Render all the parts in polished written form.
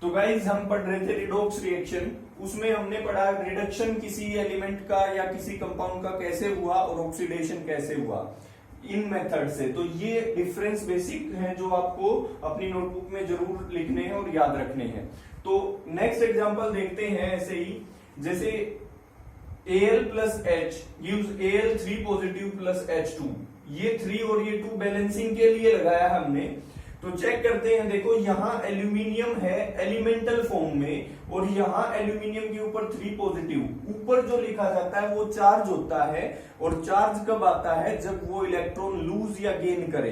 तो गाइज हम पढ़ रहे थे रिडॉक्स रिएक्शन। उसमें हमने पढ़ा रिडक्शन किसी एलिमेंट का या किसी कंपाउंड का कैसे हुआ और ऑक्सीडेशन कैसे हुआ इन मेथड से। तो ये डिफरेंस बेसिक है जो आपको अपनी नोटबुक में जरूर लिखने हैं और याद रखने हैं। तो नेक्स्ट एग्जांपल देखते हैं ऐसे ही, जैसे Al plus H gives Al3 positive plus H2। ये 3 और ये 2 बैलेंसिंग के लिए लगाया हमने। तो चेक करते हैं, देखो यहाँ एल्यूमिनियम है एलिमेंटल फॉर्म में और यहाँ एल्यूमिनियम के ऊपर 3 पॉजिटिव। ऊपर जो लिखा जाता है वो चार्ज होता है, और चार्ज कब आता है जब वो इलेक्ट्रॉन लूज या गेन करे।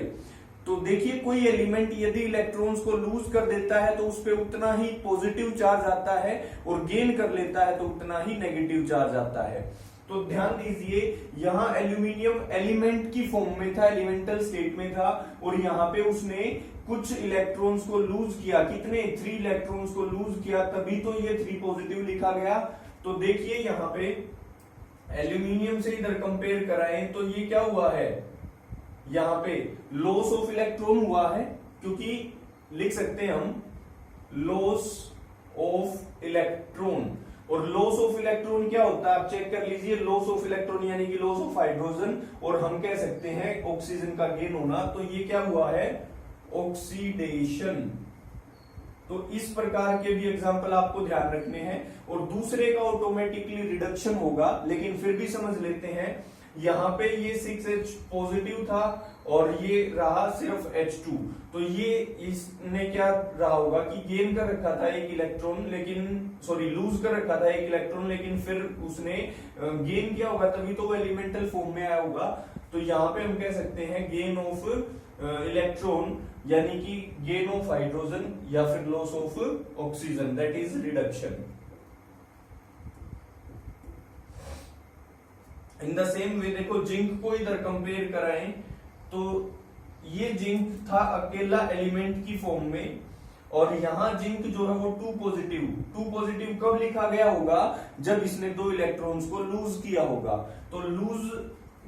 तो देखिए कोई एलिमेंट यदि इलेक्ट्रॉन्स को लूज कर देता है तो उस पर उतना ही पॉजिटिव चार्ज आता है, और गेन कर लेता है तो उतना ही नेगेटिव चार्ज आता है। तो ध्यान दीजिए यहाँ एल्यूमिनियम एलिमेंट की फॉर्म में था, एलिमेंटल स्टेट में था, और यहाँ पे उसने कुछ इलेक्ट्रॉन्स को लूज किया। कितने? 3 इलेक्ट्रॉन्स को लूज किया, तभी तो ये 3 पॉजिटिव लिखा गया। तो देखिए यहाँ पे एल्यूमिनियम से इधर कंपेयर कराएं तो ये क्या हुआ है, यहाँ पे लॉस ऑफ इलेक्ट्रॉन हुआ है, क्योंकि लिख सकते हैं हम लॉस ऑफ इलेक्ट्रॉन। और लॉस ऑफ इलेक्ट्रॉन क्या होता है आप चेक कर लीजिए, लॉस ऑफ इलेक्ट्रॉन यानी कि लॉस ऑफ हाइड्रोजन, और हम कह सकते हैं ऑक्सीजन का गेन होना। तो ये क्या हुआ है, ऑक्सीडेशन। तो इस प्रकार के भी एग्जांपल आपको ध्यान रखने हैं। और दूसरे का ऑटोमेटिकली रिडक्शन होगा, लेकिन फिर भी समझ लेते हैं। यहाँ पे ये 6H पॉजिटिव था और ये रहा सिर्फ H2। तो ये इसने क्या रहा होगा कि गेन कर रखा था एक इलेक्ट्रॉन, लेकिन लूज कर रखा था एक इलेक्ट्रॉन, लेकिन फिर उसने गेन किया होगा, तभी तो वो एलिमेंटल फॉर्म में आया होगा। तो यहाँ पे हम कह सकते हैं गेन ऑफ इलेक्ट्रॉन यानी कि गेन ऑफ हाइड्रोजन या फिर loss of oxygen, that is reduction. In the same वे देखो जिंक को इधर कंपेयर कराएं तो ये जिंक था अकेला एलिमेंट की फॉर्म में, और यहां जिंक जो है वो 2 पॉजिटिव कब लिखा गया होगा, जब इसने 2 इलेक्ट्रॉन्स को लूज किया होगा। तो लूज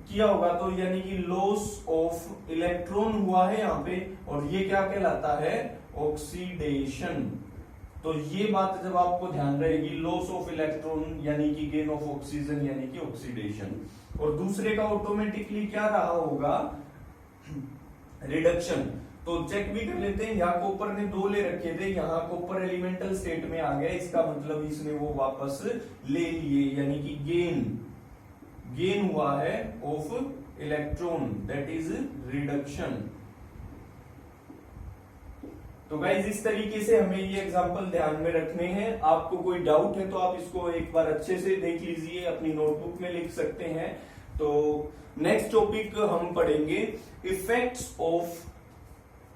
किया होगा तो यानी कि लॉस ऑफ इलेक्ट्रॉन हुआ है यहाँ पे, और ये क्या कहलाता है, ऑक्सीडेशन। तो ये बात जब आपको ध्यान रहेगी, लॉस ऑफ इलेक्ट्रॉन यानी कि गेन ऑफ ऑक्सीजन यानी कि ऑक्सीडेशन। और दूसरे का ऑटोमेटिकली क्या रहा होगा, रिडक्शन। तो चेक भी कर लेते हैं, यहाँ कॉपर ने 2 ले रखे थे, यहाँ कॉपर एलिमेंटल स्टेट में आ गया, इसका मतलब इसने वो वापस ले लिए, यानी कि गेन हुआ है of electron, that is reduction. तो गाइज इस तरीके से हमें ये एग्जांपल ध्यान में रखने हैं। आपको कोई डाउट है तो आप इसको एक बार अच्छे से देख लीजिए, अपनी नोटबुक में लिख सकते हैं। तो नेक्स्ट टॉपिक हम पढ़ेंगे इफेक्ट्स ऑफ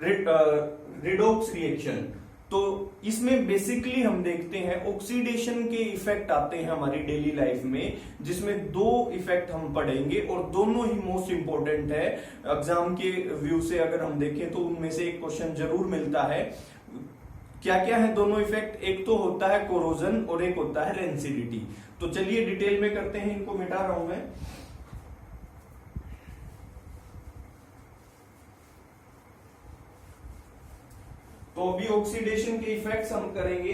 रिडॉक्स रिएक्शन। तो इसमें बेसिकली हम देखते हैं ऑक्सीडेशन के इफेक्ट आते हैं हमारी डेली लाइफ में, जिसमें 2 इफेक्ट हम पढ़ेंगे और दोनों ही मोस्ट इंपॉर्टेंट है। एग्जाम के व्यू से अगर हम देखें तो उनमें से एक क्वेश्चन जरूर मिलता है। क्या क्या है दोनों इफेक्ट, एक तो होता है कोरोजन और एक होता है रेंसिडिटी। तो चलिए डिटेल में करते हैं, इनको मिटा रहा हूं मैं। तो अभी ऑक्सीडेशन के इफेक्ट्स हम करेंगे।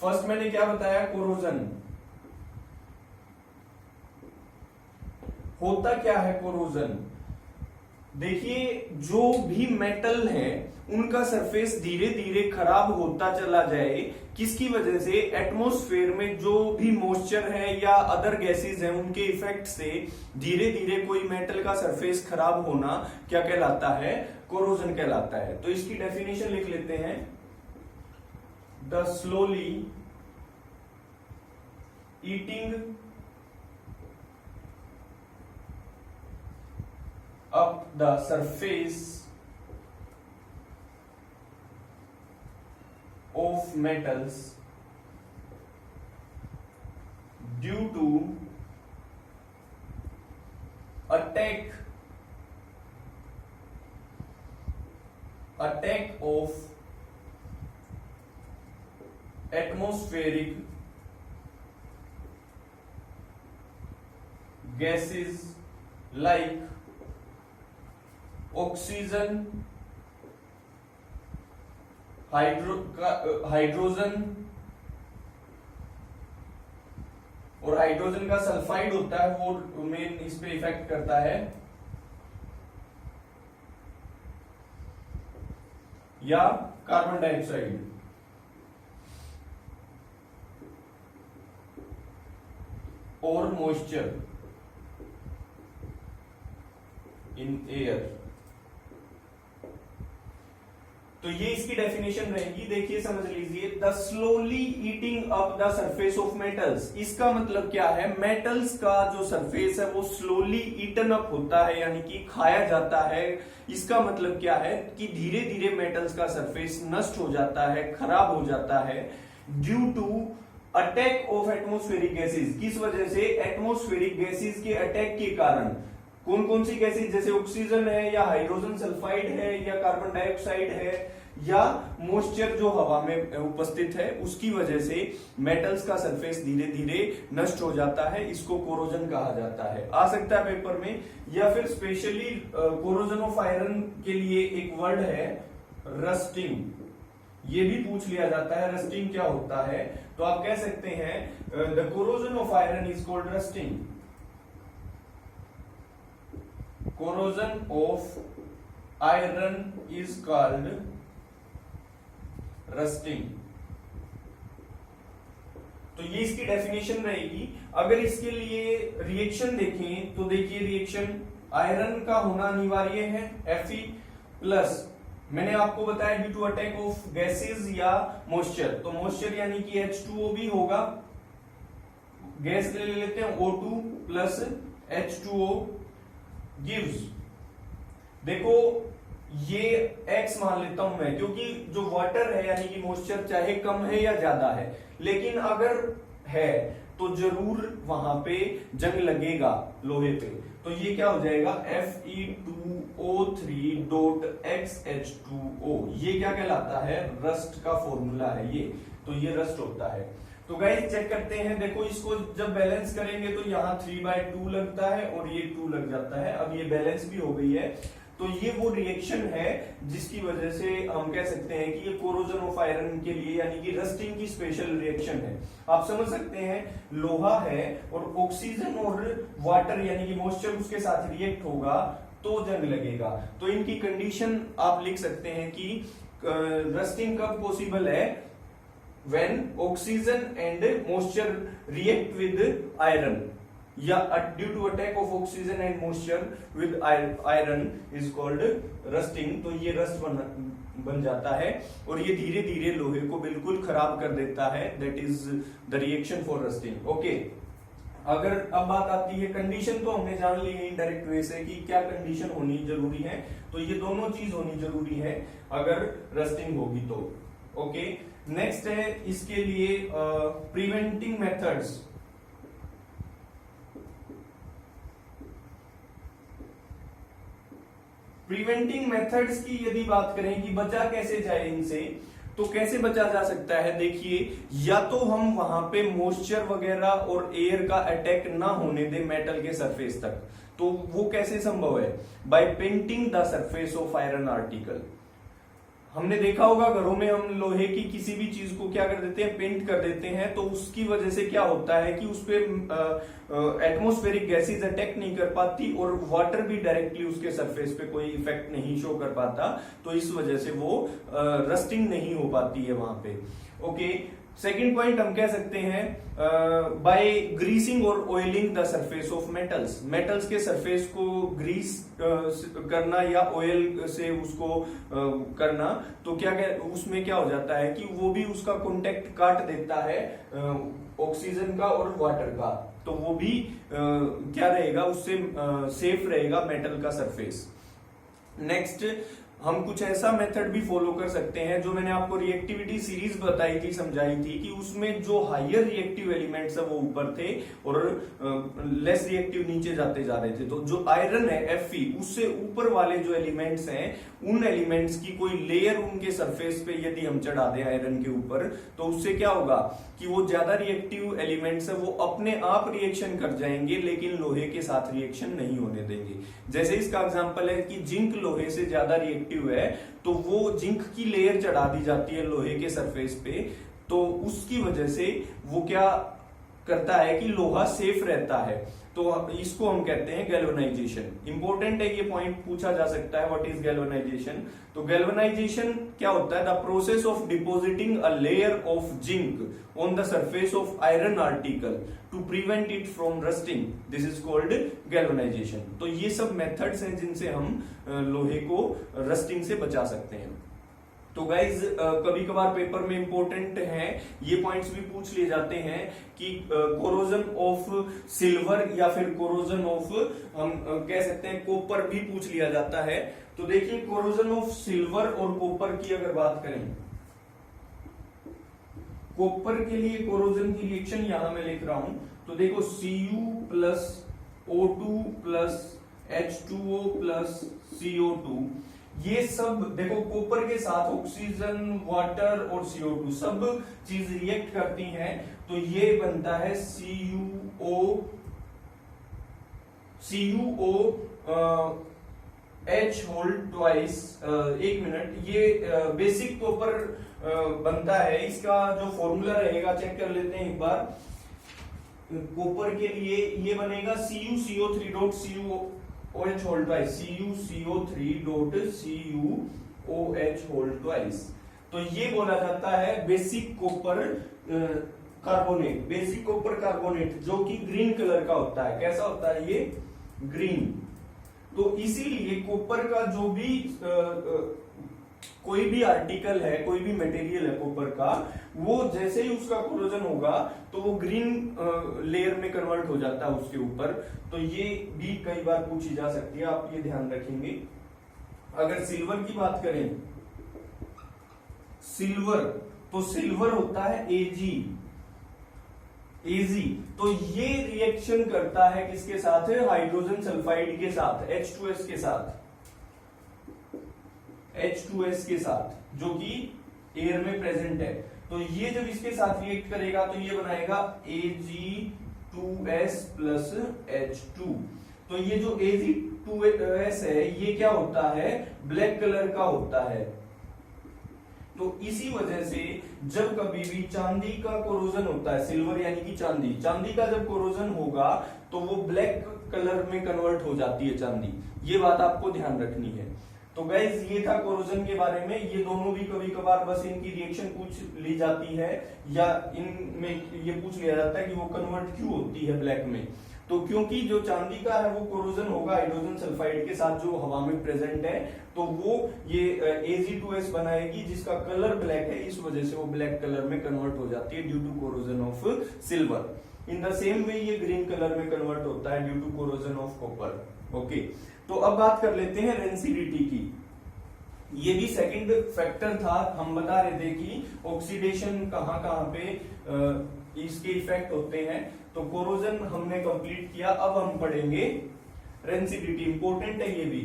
फर्स्ट मैंने क्या बताया, कोरोजन। होता क्या है कोरोजन, देखिए जो भी मेटल है उनका सरफेस धीरे धीरे खराब होता चला जाए, किसकी वजह से, एटमॉस्फेयर में जो भी मॉइस्चर है या अदर गैसेस हैं उनके इफेक्ट से धीरे धीरे कोई मेटल का सरफेस खराब होना क्या कहलाता है, कोरोजन कहलाता है। तो इसकी डेफिनेशन लिख लेते हैं, the slowly eating up the surface of metals due to attack of atmospheric gases like oxygen, hydrogen और हाइड्रोजन का सल्फाइड होता है, वो मेन इस पे इफेक्ट करता है, या कार्बन डाइऑक्साइड और मॉइस्चर इन एयर। तो ये इसकी डेफिनेशन रहेगी, देखिए समझ लीजिए, the slowly eating up the surface of metals. इसका मतलब क्या है, मेटल्स का जो सरफेस है वो स्लोली ईटन अप होता है, यानी कि खाया जाता है। इसका मतलब क्या है कि धीरे धीरे मेटल्स का सरफेस नष्ट हो जाता है, खराब हो जाता है, due to attack of atmospheric gases. किस वजह से, एटमोस्फेरिक गैसेज के अटैक के कारण। कौन कौन सी गैसेज, जैसे ऑक्सीजन है, या हाइड्रोजन सल्फाइड है, या कार्बन डाइऑक्साइड है, या मॉइस्चर जो हवा में उपस्थित है, उसकी वजह से मेटल्स का सरफेस धीरे धीरे नष्ट हो जाता है। इसको कोरोजन कहा जाता है। आ सकता है पेपर में, या फिर स्पेशली कोरोजन ऑफ आयरन के लिए एक वर्ड है रस्टिंग, ये भी पूछ लिया जाता है, रस्टिंग क्या होता है। तो आप कह सकते हैं the corrosion of iron is called rusting. Corrosion of iron is called rusting। तो ये इसकी डेफिनेशन रहेगी। अगर इसके लिए रिएक्शन देखें तो देखिए, रिएक्शन आयरन का होना अनिवार्य है, Fe प्लस, मैंने आपको बताया due to attack of gases या मॉइस्चर, तो मॉइस्चर यानी कि H2O भी होगा, गैस ले लेते हैं O2 प्लस H2O गिव्स, देखो ये X मान लेता हूं मैं, क्योंकि जो वाटर है यानी कि मॉइस्चर चाहे कम है या ज्यादा है, लेकिन अगर है तो जरूर वहां पे जंग लगेगा लोहे पे। तो ये क्या हो जाएगा, Fe2O3.XH2O, ये क्या कहलाता है, रस्ट का फॉर्मूला है ये। तो ये रस्ट होता है। तो गाइस चेक करते हैं, देखो इसको जब बैलेंस करेंगे तो यहाँ 3/2 लगता है और ये 2 लग जाता है। अब ये बैलेंस भी हो गई है। तो ये वो रिएक्शन है जिसकी वजह से हम कह सकते हैं कि ये कोरोजन ऑफ आयरन के लिए यानी कि रस्टिंग की स्पेशल रिएक्शन है। आप समझ सकते हैं, लोहा है और ऑक्सीजन और वाटर यानी कि मॉइस्चर उसके साथ रिएक्ट होगा तो जंग लगेगा। तो इनकी कंडीशन आप लिख सकते हैं कि रस्टिंग कब पॉसिबल है, when oxygen and moisture react with iron, या due to attack of oxygen and moisture with iron is called rusting। तो ये रस्ट बन जाता है और ये धीरे धीरे लोहे को बिल्कुल खराब कर देता है, that is the reaction for rusting. Okay, अगर अब बात आती है कंडीशन, तो हमने जान ली है इनडायरेक्ट वे से कि क्या कंडीशन होनी जरूरी है। तो ये दोनों चीज होनी जरूरी है अगर रस्टिंग होगी तो। ओके, नेक्स्ट है इसके लिए प्रिवेंटिंग मेथड्स। प्रिवेंटिंग मेथड्स की यदि बात करें कि बचा कैसे जाए इनसे, तो कैसे बचा जा सकता है, देखिए, या तो हम वहां पे मॉइस्चर वगैरह और एयर का अटैक ना होने दे मेटल के सरफेस तक। तो वो कैसे संभव है, by painting the surface of iron article. हमने देखा होगा घरों में हम लोहे की किसी भी चीज को क्या कर देते हैं, पेंट कर देते हैं। तो उसकी वजह से क्या होता है कि उस पर एटमोस्फेरिक गैसेज अटैक नहीं कर पाती और वाटर भी डायरेक्टली उसके सरफेस पे कोई इफेक्ट नहीं शो कर पाता। तो इस वजह से वो रस्टिंग नहीं हो पाती है वहां पे। ओके, सेकेंड पॉइंट हम कह सकते हैं बाय ग्रीसिंग और oiling the surface of metals. Metals के सरफेस को ग्रीस करना या ऑयल से उसको करना, तो क्या उसमें क्या हो जाता है कि वो भी उसका कॉन्टेक्ट काट देता है ऑक्सीजन का और वाटर का। तो वो भी क्या रहेगा, उससे सेफ रहेगा मेटल का सरफेस। नेक्स्ट हम कुछ ऐसा मेथड भी फॉलो कर सकते हैं जो मैंने आपको रिएक्टिविटी सीरीज बताई थी, समझाई थी, कि उसमें जो हायर रिएक्टिव एलिमेंट्स है वो ऊपर थे और लेस रिएक्टिव नीचे जाते जा रहे थे। तो जो आयरन है Fe, उससे ऊपर वाले जो एलिमेंट्स हैं, उन एलिमेंट्स की कोई लेयर उनके सरफेस पे यदि हम चढ़ा दें आयरन के ऊपर, तो उससे क्या होगा कि वो ज्यादा रिएक्टिव एलिमेंट्स है वो अपने आप रिएक्शन कर जाएंगे, लेकिन लोहे के साथ रिएक्शन नहीं होने देंगे। जैसे इसका एग्जांपल है कि जिंक लोहे से ज्यादा रिएक्टिव रिएक्टिव है तो वो जिंक की लेयर चढ़ा दी जाती है लोहे के सरफेस पे, तो उसकी वजह से वो क्या करता है कि लोहा सेफ रहता है। तो इसको हम कहते हैं गैल्वेनाइजेशन। इंपॉर्टेंट है ये पॉइंट, पूछा जा सकता है व्हाट इज गैल्वेनाइजेशन। तो गैल्वेनाइजेशन क्या होता है? The process of depositing a layer of zinc on the surface of iron article to prevent it from rusting, this is called galvanisation. तो ये सब मेथड्स हैं जिनसे हम लोहे को रस्टिंग से बचा सकते हैं। तो गाइज कभी कभार पेपर में इंपॉर्टेंट है, ये पॉइंट्स भी पूछ लिए जाते हैं कि कोरोजन ऑफ सिल्वर या फिर कोरोजन ऑफ हम कह सकते हैं कॉपर भी पूछ लिया जाता है। तो देखिए कोरोजन ऑफ सिल्वर और कॉपर की अगर बात करें, कॉपर के लिए कोरोजन की रिएक्शन यहां मैं लिख रहा हूं, तो देखो Cu plus O2 plus H2O plus CO2, ये सब देखो कॉपर के साथ ऑक्सीजन, वाटर और CO2 सब चीज रिएक्ट करती हैं, तो ये बनता है CuO H होल ट्वाइस। एक मिनट, ये बेसिक कॉपर बनता है, इसका जो फॉर्मूला रहेगा चेक कर लेते हैं एक बार। कॉपर के लिए ये बनेगा CuCO3 dot CuOH whole twice, CuCO3 dot CuOH whole twice. तो ये बोला जाता है basic copper carbonate, basic copper carbonate, जो कि ग्रीन कलर का होता है। कैसा होता है ये? ग्रीन। तो इसीलिए कॉपर का जो भी कोई भी आर्टिकल है, कोई भी मटेरियल है कॉपर का, वो जैसे ही उसका कोरोजन होगा तो वो ग्रीन लेयर में कन्वर्ट हो जाता है उसके ऊपर। तो ये भी कई बार पूछी जा सकती है, आप ये ध्यान रखेंगे। अगर सिल्वर की बात करें, सिल्वर, तो सिल्वर होता है Ag, तो ये रिएक्शन करता है किसके साथ? हाइड्रोजन सल्फाइड के साथ, H2S के साथ, H2S के साथ, जो कि एयर में प्रेजेंट है। तो ये जब इसके साथ रिएक्ट करेगा तो ये बनाएगा Ag2S प्लस H2। तो ये जो Ag2S है ये क्या होता है? ब्लैक कलर का होता है। तो इसी वजह से जब कभी भी चांदी का कोरोजन होता है, सिल्वर यानी कि चांदी, चांदी का जब कोरोजन होगा तो वो ब्लैक कलर में कन्वर्ट हो जाती है चांदी। ये बात आपको ध्यान रखनी है। तो गाइज ये था कोरोजन के बारे में। ये दोनों भी कभी कभार बस इनकी रिएक्शन पूछ ली जाती है, या इनमें ये पूछ लिया जाता है कि वो कन्वर्ट क्यों होती है ब्लैक में। तो क्योंकि जो चांदी का है वो कोरोजन होगा हाइड्रोजन सल्फाइड के साथ जो हवा में प्रेजेंट है, तो वो ये Ag2S बनाएगी जिसका कलर ब्लैक है, इस वजह से वो ब्लैक कलर में कन्वर्ट हो जाती है due to corrosion of silver. In the same way ये ग्रीन कलर में कन्वर्ट होता है due to corrosion of copper. Okay, तो अब बात कर लेते हैं रेंसिडिटी की। ये भी सेकंड फैक्टर था, हम बता रहे थे कि ऑक्सीडेशन कहां कहां पे इसके इफेक्ट होते हैं। तो कोरोजन हमने कंप्लीट किया, अब हम पढ़ेंगे रेंसिडिटी। इंपॉर्टेंट है ये भी।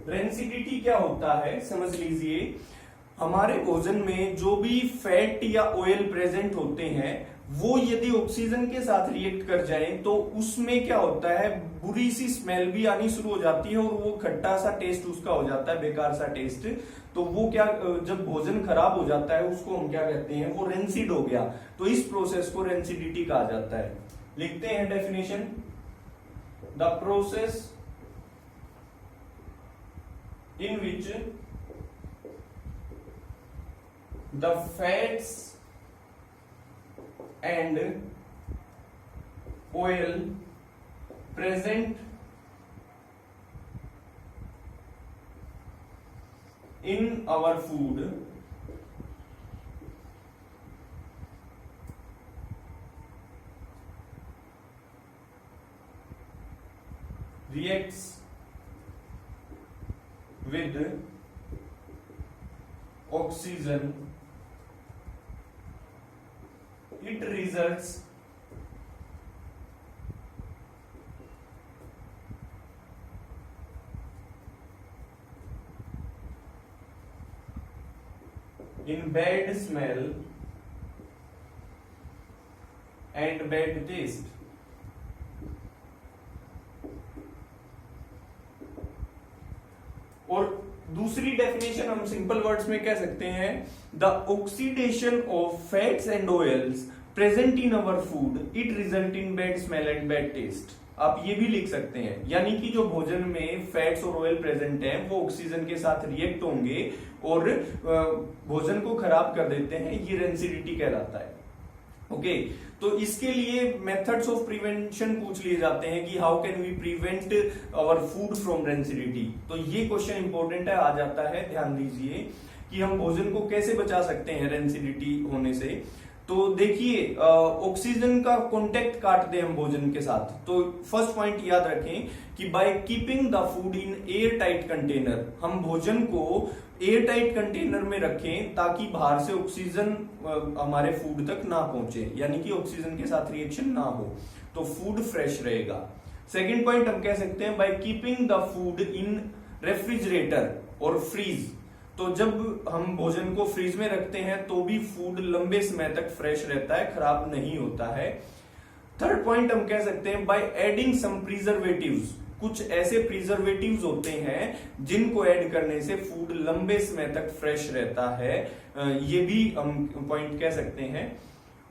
रेंसिडिटी क्या होता है समझ लीजिए। हमारे भोजन में जो भी फैट या ऑयल प्रेजेंट होते हैं वो यदि ऑक्सीजन के साथ रिएक्ट कर जाएं तो उसमें क्या होता है, बुरी सी स्मेल भी आनी शुरू हो जाती है और वो खट्टा सा टेस्ट उसका हो जाता है, बेकार सा टेस्ट। तो वो क्या, जब भोजन खराब हो जाता है उसको हम क्या कहते हैं, वो रेंसिड हो गया। तो इस प्रोसेस को रेंसिडिटी कहा जाता है। लिखते हैं definition, the process in which the fats and oil present in our food reacts with oxygen, it results in bad smell and bad taste. दूसरी डेफिनेशन हम सिंपल वर्ड्स में कह सकते हैं, the oxidation of fats and oils present in our food it result in bad smell and bad taste. आप ये भी लिख सकते हैं, यानी कि जो भोजन में फैट्स और ऑयल प्रेजेंट है वो ऑक्सीजन के साथ रिएक्ट होंगे और भोजन को खराब कर देते हैं, ये रेंसिडिटी कहलाता है। ओके तो इसके लिए मेथड्स ऑफ प्रिवेंशन पूछ लिए जाते हैं कि how can we prevent our food from rancidity. तो ये क्वेश्चन इंपॉर्टेंट है, आ जाता है, ध्यान दीजिए कि हम भोजन को कैसे बचा सकते हैं रेंसिडिटी होने से। तो देखिए ऑक्सीजन का कांटेक्ट काट दे हम भोजन के साथ, तो फर्स्ट पॉइंट याद रखें कि by keeping the food in air tight container, हम भोजन को एयर टाइट कंटेनर में रखें ताकि बाहर से ऑक्सीजन हमारे फूड तक ना पहुंचे, यानी कि ऑक्सीजन के साथ रिएक्शन ना हो, तो फूड फ्रेश रहेगा। सेकेंड पॉइंट हम कह सकते हैं by keeping the food in refrigerator और फ्रीज, तो जब हम भोजन को फ्रीज में रखते हैं तो भी फूड लंबे समय तक फ्रेश रहता है, खराब नहीं होता है। थर्ड पॉइंट हम कह सकते हैं बाय एडिंग सम प्रिजर्वेटिव्स, कुछ ऐसे प्रिजर्वेटिव्स होते हैं जिनको ऐड करने से फूड लंबे समय तक फ्रेश रहता है, ये भी हम पॉइंट कह सकते हैं।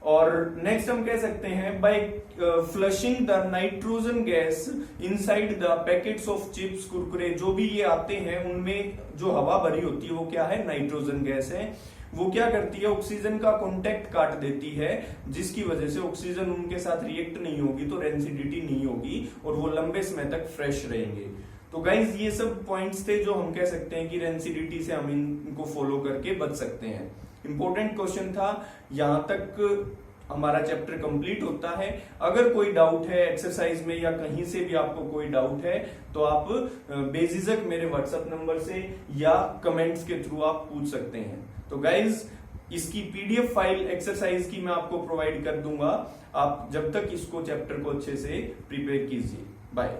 और नेक्स्ट हम कह सकते हैं by flushing the nitrogen gas inside the packets of chips Kurkure, जो भी ये आते हैं उनमें जो हवा भरी होती है वो क्या है, नाइट्रोजन गैस है। वो क्या करती है, ऑक्सीजन का कांटेक्ट काट देती है, जिसकी वजह से ऑक्सीजन उनके साथ रिएक्ट नहीं होगी तो रेंसिडिटी नहीं होगी और वो लंबे समय तक फ्रेश रहेंगे। तो गाइज ये सब पॉइंट्स थे जो हम कह सकते हैं कि रेंसिडिटी से हम इनको फॉलो करके बच सकते हैं। इंपॉर्टेंट क्वेश्चन था, यहां तक हमारा चैप्टर कंप्लीट होता है। अगर कोई डाउट है एक्सरसाइज में या कहीं से भी आपको कोई डाउट है तो आप बेझिझक मेरे व्हाट्सएप नंबर से या कमेंट्स के थ्रू आप पूछ सकते हैं। तो गाइज इसकी पीडीएफ फाइल एक्सरसाइज की मैं आपको प्रोवाइड कर दूंगा, आप जब तक इसको चैप्टर को अच्छे से प्रिपेयर कीजिए। बाय।